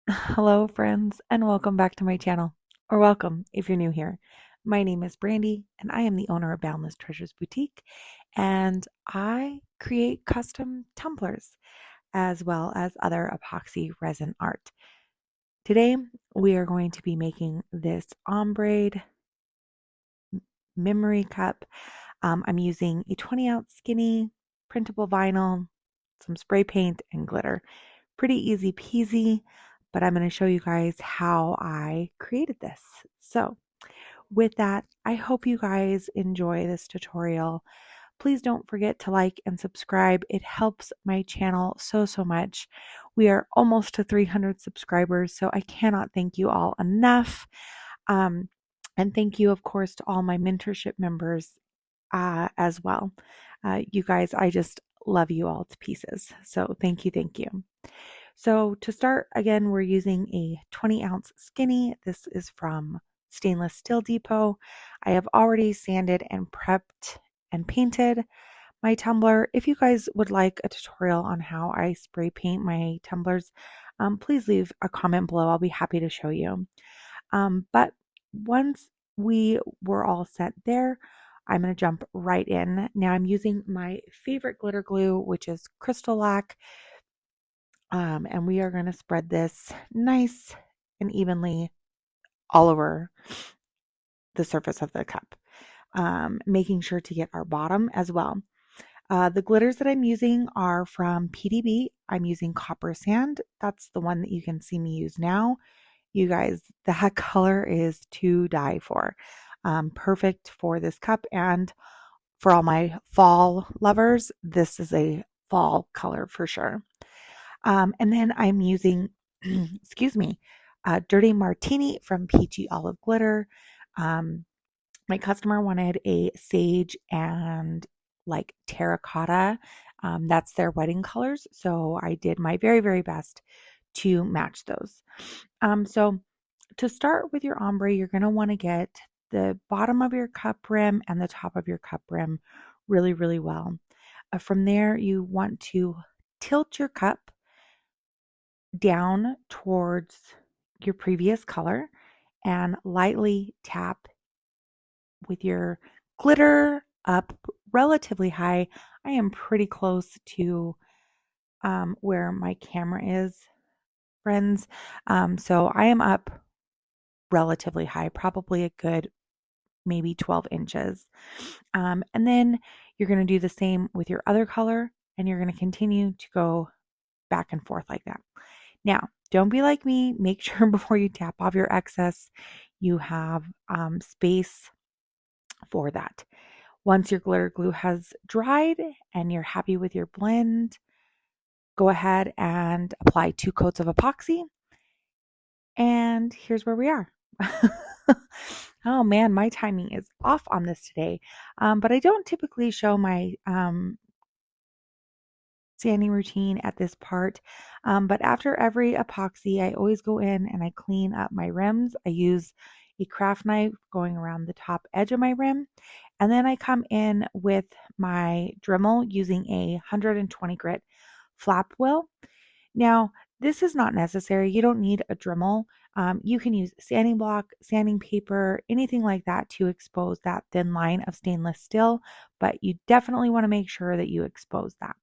Hello, friends, and welcome back to my channel, or welcome if you're new here. My name is Brandy, and I am the owner of Boundless Treasures Boutique, and I create custom tumblers as well as other epoxy resin art. Today, we are going to be making this ombre memory cup. I'm using a 20-ounce skinny printable vinyl, some spray paint, and glitter. Pretty easy peasy, but I'm going to show you guys how I created this. So with that, I hope you guys enjoy this tutorial. Please don't forget to like and subscribe. It helps my channel so much. We are almost to 300 subscribers, so I cannot thank you all enough. Um, and thank you, of course, to all my mentorship members as well. You guys, I just love you all to pieces. So thank you, thank you. So to start, again, we're using a 20-ounce skinny. This is from Stainless Steel Depot. I have already sanded and prepped and painted my tumbler. If you guys would like a tutorial on how I spray paint my tumblers, please leave a comment below. I'll be happy to show you. But once we were all set there, I'm going to jump right in. Now I'm using my favorite glitter glue, which is Crystal Lac. And we are going to spread this nice and evenly all over the surface of the cup, making sure to get our bottom as well. The glitters that I'm using are from PDB. I'm using CopperSands. That's the one that you can see me use now. You guys, that color is to die for. Perfect for this cup, and for all my fall lovers, this is a fall color for sure. And then I'm using, excuse me, Drity Martini from Peachy Olive Glitter. My customer wanted a sage and like terracotta. That's their wedding colors. So I did my very best to match those. So to start with your ombre, you're going to want to get the bottom of your cup rim and the top of your cup rim really well. From there, you want to tilt your cup down towards your previous color and lightly tap with your glitter up relatively high. I am pretty close to where my camera is, friends. So I am up relatively high, probably a good maybe 12 inches. And then you're going to do the same with your other color, and you're going to continue to go back and forth like that. Now, don't be like me. Make sure before you tap off your excess, you have space for that. Once your glitter glue has dried and you're happy with your blend, go ahead and apply 2 coats of epoxy. And here's where we are. Oh man, my timing is off on this today. But I don't typically show my sanding routine at this part. But after every epoxy, I always go in and I clean up my rims. I use a craft knife going around the top edge of my rim. And then I come in with my Dremel using a 120 grit flap wheel. Now, this is not necessary. You don't need a Dremel. You can use sanding block, sanding paper, anything like that to expose that thin line of stainless steel, but you definitely want to make sure that you expose that.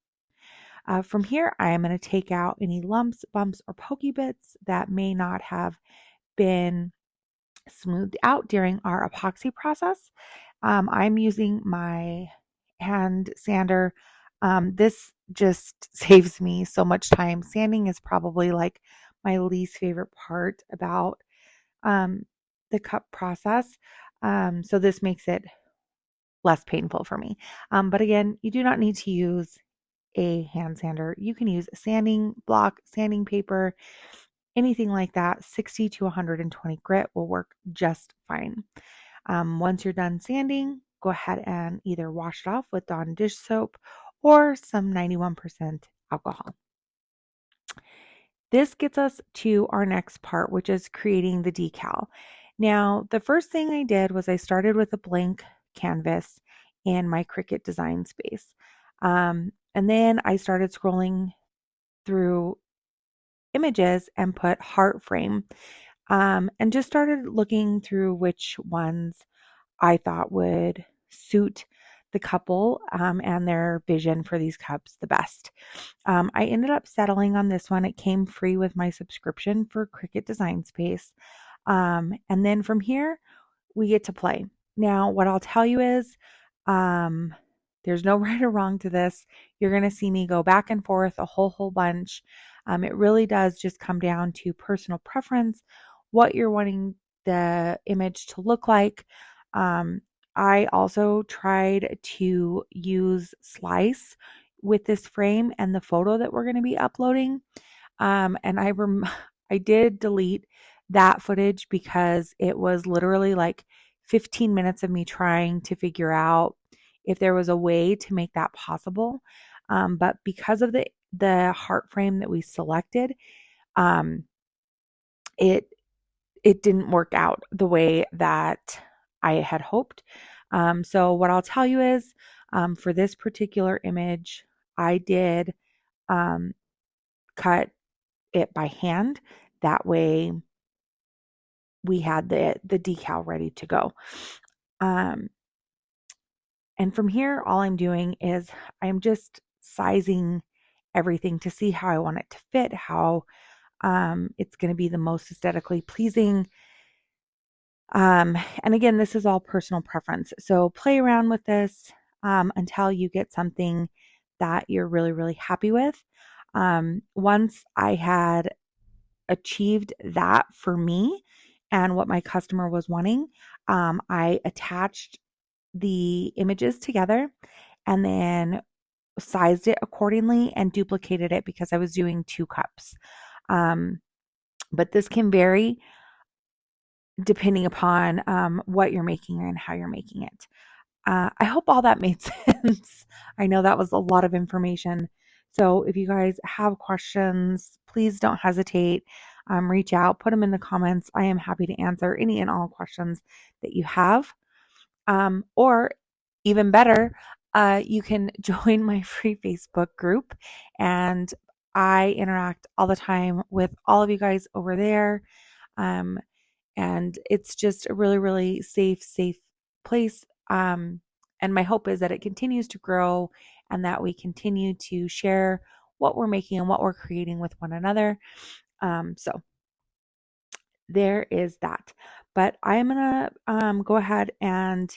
From here, I am going to take out any lumps, bumps, or pokey bits that may not have been smoothed out during our epoxy process. I'm using my hand sander. This just saves me so much time. Sanding is probably like my least favorite part about the cup process. So this makes it less painful for me. But again, you do not need to use a hand sander. You can use sanding block, sanding paper, anything like that. 60 to 120 grit will work just fine. Once you're done sanding, go ahead and either wash it off with Dawn dish soap or some 91% alcohol. This gets us to our next part, which is creating the decal. Now, the first thing I did was I started with a blank canvas in my Cricut design space. And then I started scrolling through images and put heart frame, and just started looking through which ones I thought would suit the couple and their vision for these cups the best. I ended up settling on this one. It came free with my subscription for Cricut Design Space. And then from here, we get to play. Now, what I'll tell you is um, there's no right or wrong to this. You're going to see me go back and forth a whole bunch. It really does just come down to personal preference, what you're wanting the image to look like. I also tried to use Slice with this frame and the photo that we're going to be uploading. And I did delete that footage because it was literally like 15 minutes of me trying to figure out if there was a way to make that possible. But because of the heart frame that we selected, um, it didn't work out the way that I had hoped. So what I'll tell you is, for this particular image, I did cut it by hand. That way we had the decal ready to go. And from here, all I'm doing is I'm just sizing everything to see how I want it to fit, how it's going to be the most aesthetically pleasing. And again, this is all personal preference. So play around with this until you get something that you're really happy with. Once I had achieved that for me and what my customer was wanting, I attached the images together and then sized it accordingly and duplicated it because I was doing 2 cups. But this can vary depending upon what you're making and how you're making it. I hope all that made sense. I know that was a lot of information. So if you guys have questions, please don't hesitate. Reach out, put them in the comments. I am happy to answer any and all questions that you have. Or even better, you can join my free Facebook group, and I interact all the time with all of you guys over there. And it's just a really safe place. And my hope is that it continues to grow and that we continue to share what we're making and what we're creating with one another. So there is that. But I'm going to go ahead and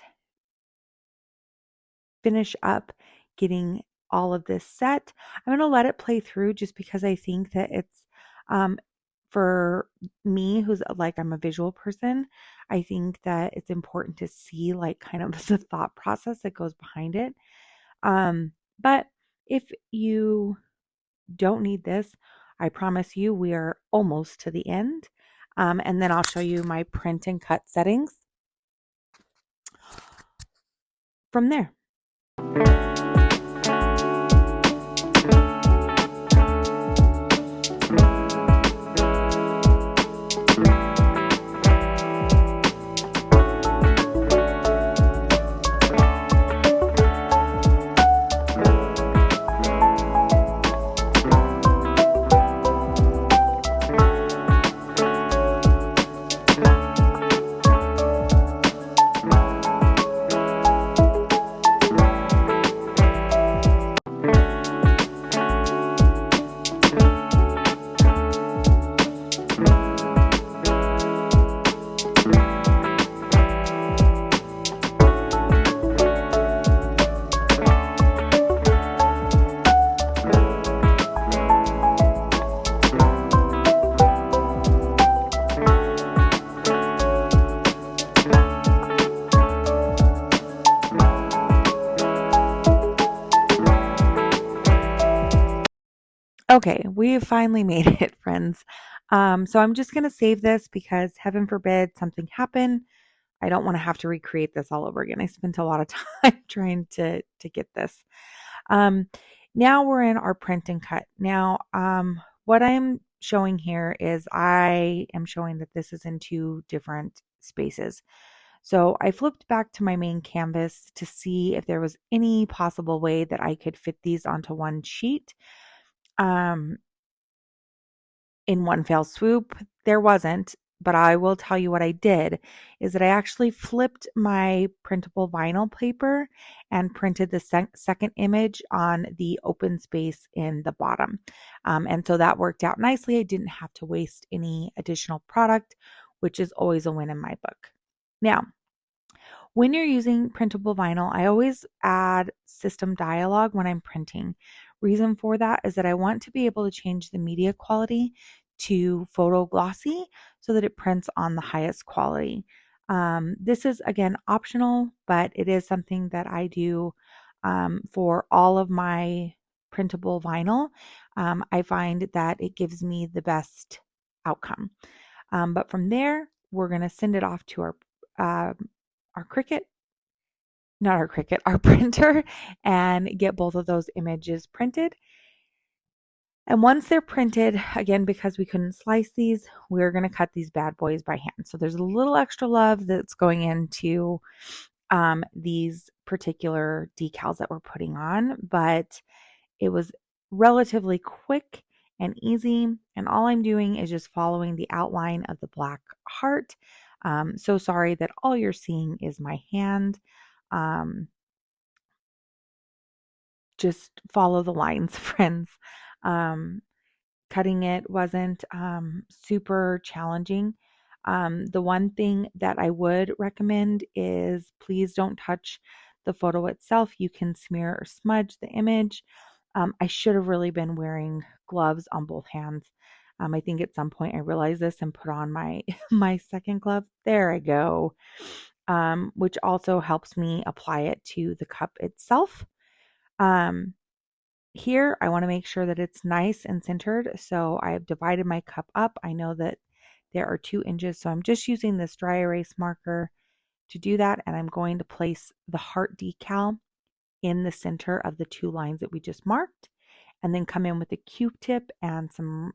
finish up getting all of this set. I'm going to let it play through just because I think that it's for me, who's like, I'm a visual person, I think that it's important to see like kind of the thought process that goes behind it. But if you don't need this, I promise you we are almost to the end. And then I'll show you my print and cut settings from there. Okay, we finally made it, friends. So I'm just going to save this because heaven forbid something happen. I don't want to have to recreate this all over again. I spent a lot of time trying to get this. Now we're in our print and cut. Now, what I'm showing here is I am showing that this is in 2 different spaces. So I flipped back to my main canvas to see if there was any possible way that I could fit these onto one sheet. in one fell swoop. There wasn't, but I will tell you what I did is that I actually flipped my printable vinyl paper and printed the second image on the open space in the bottom. And so that worked out nicely. I didn't have to waste any additional product, which is always a win in my book. Now, when you're using printable vinyl, I always add system dialog when I'm printing. Reason for that is that I want to be able to change the media quality to photo glossy so that it prints on the highest quality. This is again optional, but it is something that I do for all of my printable vinyl. I find that it gives me the best outcome. But from there, we're going to send it off to uh, our printer, and get both of those images printed. And once they're printed, again, because we couldn't slice these, we're going to cut these bad boys by hand. So there's a little extra love that's going into these particular decals that we're putting on, but it was relatively quick and easy. And all I'm doing is just following the outline of the black heart. So sorry that all you're seeing is my hand. Just follow the lines, friends. Um, Cutting it wasn't super challenging. The one thing that I would recommend is please don't touch the photo itself. You can smear or smudge the image. I should have really been wearing gloves on both hands. I think at some point I realized this and put on my my second glove. There I go. Which also helps me apply it to the cup itself. Um, Here, I want to make sure that it's nice and centered. So I've divided my cup up. I know that there are 2 inches. So I'm just using this dry erase marker to do that. And I'm going to place the heart decal in the center of the 2 lines that we just marked. And then come in with a Q-tip and some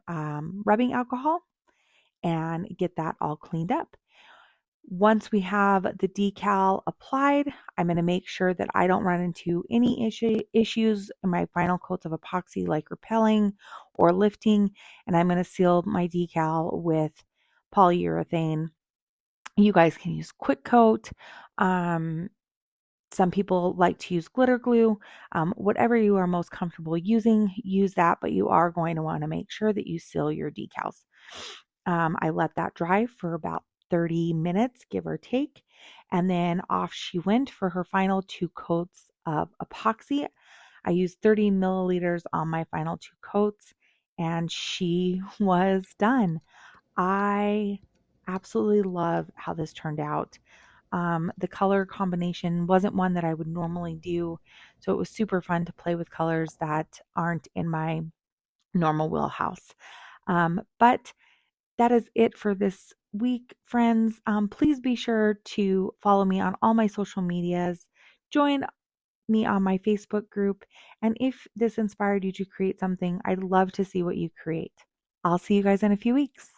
rubbing alcohol and get that all cleaned up. Once we have the decal applied, I'm going to make sure that I don't run into any issues in my final coats of epoxy, like repelling or lifting. And I'm going to seal my decal with polyurethane. You guys can use quick coat. Some people like to use glitter glue. Whatever you are most comfortable using, use that, but you are going to want to make sure that you seal your decals. I let that dry for about 30 minutes, give or take, and then off she went for her final 2 coats of epoxy. I used 30 milliliters on my final 2 coats, and she was done. I absolutely love how this turned out. The color combination wasn't one that I would normally do, so it was super fun to play with colors that aren't in my normal wheelhouse. But that is it for this week, friends. Please be sure to follow me on all my social medias. Join me on my Facebook group. And if this inspired you to create something, I'd love to see what you create. I'll see you guys in a few weeks.